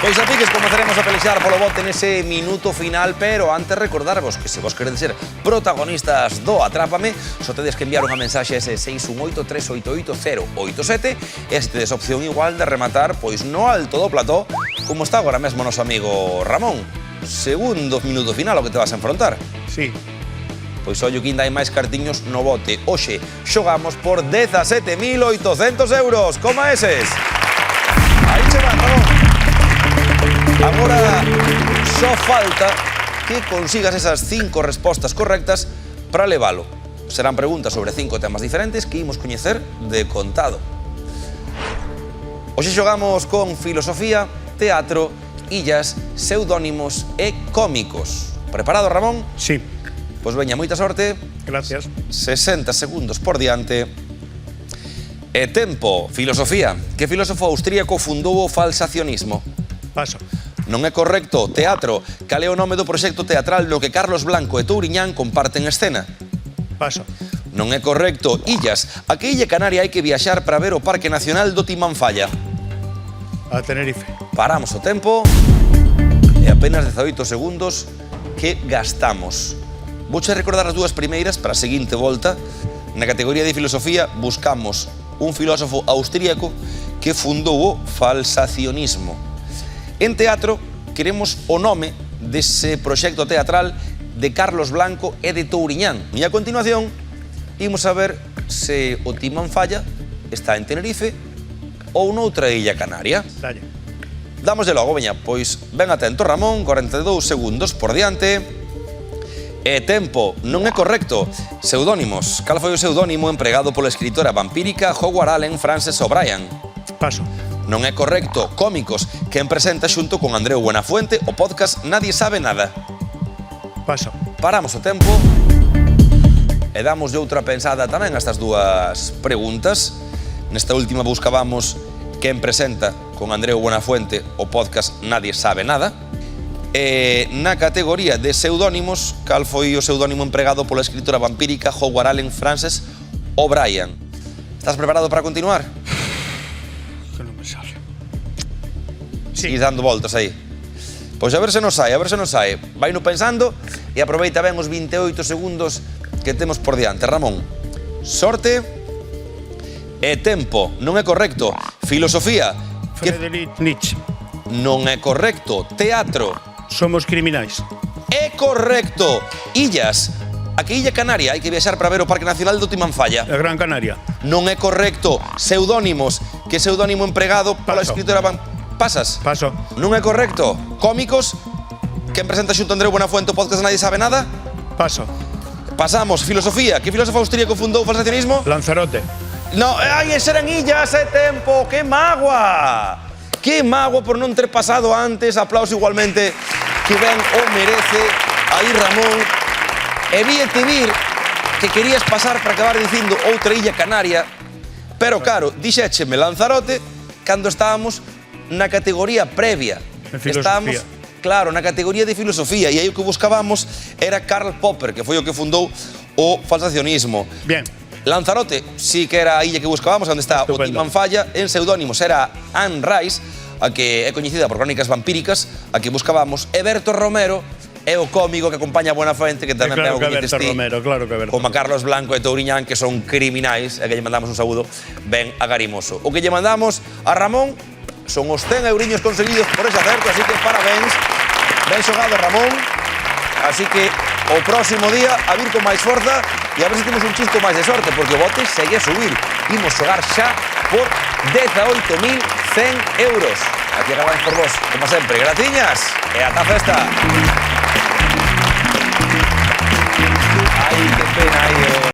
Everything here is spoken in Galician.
Pois a piques comezaremos a pelexar polo bote nese minuto final, pero antes recordarvos que se vos queredes ser protagonistas do Atrápame, só tedes que enviar unha mensaxe a ese 618-388-087 e se tedes opción igual de rematar pois no alto do plató, como está agora mesmo noso amigo Ramón. Segundo minuto final o que te vas a enfrontar. Sí. Pois ollo que ainda hai máis cartiños no bote. Hoxe xogamos por 17.800 euros. Coma eses. Aí che van, Ramón. Agora só falta que consigas esas 5 respostas correctas para levalo. Serán preguntas sobre 5 temas diferentes que imos coñecer de contado. Hoxe xogamos con filosofía, teatro, illas, pseudónimos e cómicos. Preparado, Ramón? Sí. Pois veña, moita sorte. Gracias. 60 segundos por diante. E tempo. Filosofía. Que filósofo austríaco fundou o falsacionismo? Paso. Non é correcto. Teatro. Cal é o nome do proxecto teatral no que Carlos Blanco e Touriñán comparten escena? Paso. Non é correcto. Illas. A que illa canaria hai que viaxar para ver o Parque Nacional do Timanfaya? A Tenerife. Paramos o tempo. E apenas 18 segundos que gastamos. Vouche recordar as dúas primeiras para a seguinte volta. Na categoría de filosofía buscamos un filósofo austríaco que fundou o falsacionismo. En teatro, queremos o nome dese proxecto teatral de Carlos Blanco e de Touriñán. E a continuación, imos a ver se o Timanfaya está en Tenerife ou noutra illa canaria. Dalle. Dámoslle logo, veña, pois ben atento, Ramón, 42 segundos por diante. E tempo, non é correcto. Pseudónimos. Cal foi o pseudónimo empregado pola escritora vampírica Howard Allen Frances O'Brien? Paso. Non é correcto. Cómicos, quen presenta xunto con Andreu Buenafuente o podcast Nadie sabe nada? Paso. Paramos o tempo e damos de outra pensada tamén a estas dúas preguntas. Nesta última buscábamos quen presenta con Andreu Buenafuente o podcast Nadie sabe nada. E na categoría de pseudónimos, cal foi o pseudónimo empregado pola escritora vampírica Howard Allen Frances O'Brien? Estás preparado para continuar? Que non me sale. Sí. E dando voltas aí. Pois a ver se nos sai, Vai no pensando e aproveita ben os 28 segundos que temos por diante. Ramón, sorte e tempo. Non é correcto. Filosofía. Friedrich Nietzsche. Non é correcto. Teatro. Somos criminais. É correcto. Illas. A que illa canaria hai que viaxar para ver o Parque Nacional do Timanfaya? A Gran Canaria. Non é correcto. Pseudónimos. Que pseudónimo empregado pola Paso. escritora Pasas? Paso. Non é correcto. Cómicos. Quen presenta xunto Andreu Buenafuente o podcast Nadie sabe nada? Paso. Pasamos. Filosofía. Que filósofo austríaco fundou o falsacionismo? Lanzarote. No, ai, eran illas, é tempo. Que mágoa. Que mágoa por non ter pasado antes. Aplauso igualmente que ben o merece. Aí Ramón. E víete vir que querías pasar para acabar dicindo outra illa canaria, pero claro, dixécheme Lanzarote cando estábamos na categoría previa. En filosofía. Estábamos, claro, na categoría de filosofía, e aí o que buscábamos era Karl Popper, que foi o que fundou o falsacionismo. Bien. Lanzarote sí que era a illa que buscábamos, onde está Estupendo. o Timanfaya. En pseudónimos era Anne Rice, a que é coñecida por crónicas vampíricas, a que buscábamos. Berto Romero é o cómico que acompaña a Buenafuente, que tamén Claro é o que que Berto Romero, claro que Berto. como a Carlos Blanco e Touriñán, que son criminais, e que lle mandamos un saúdo ben agarimoso. O que lle mandamos a Ramón son os 100 euriños conseguidos por ese acerto, así que parabéns. Ben xogado, Ramón. Así que o próximo día a vir con máis forza e a ver se temos un chisco máis de sorte, porque o bote segue a subir. Imos xogar xa por 18.100 euros. Aquí acabamos por vos, como sempre. Gratiñas e ata a festa. Ai, que pena, ai,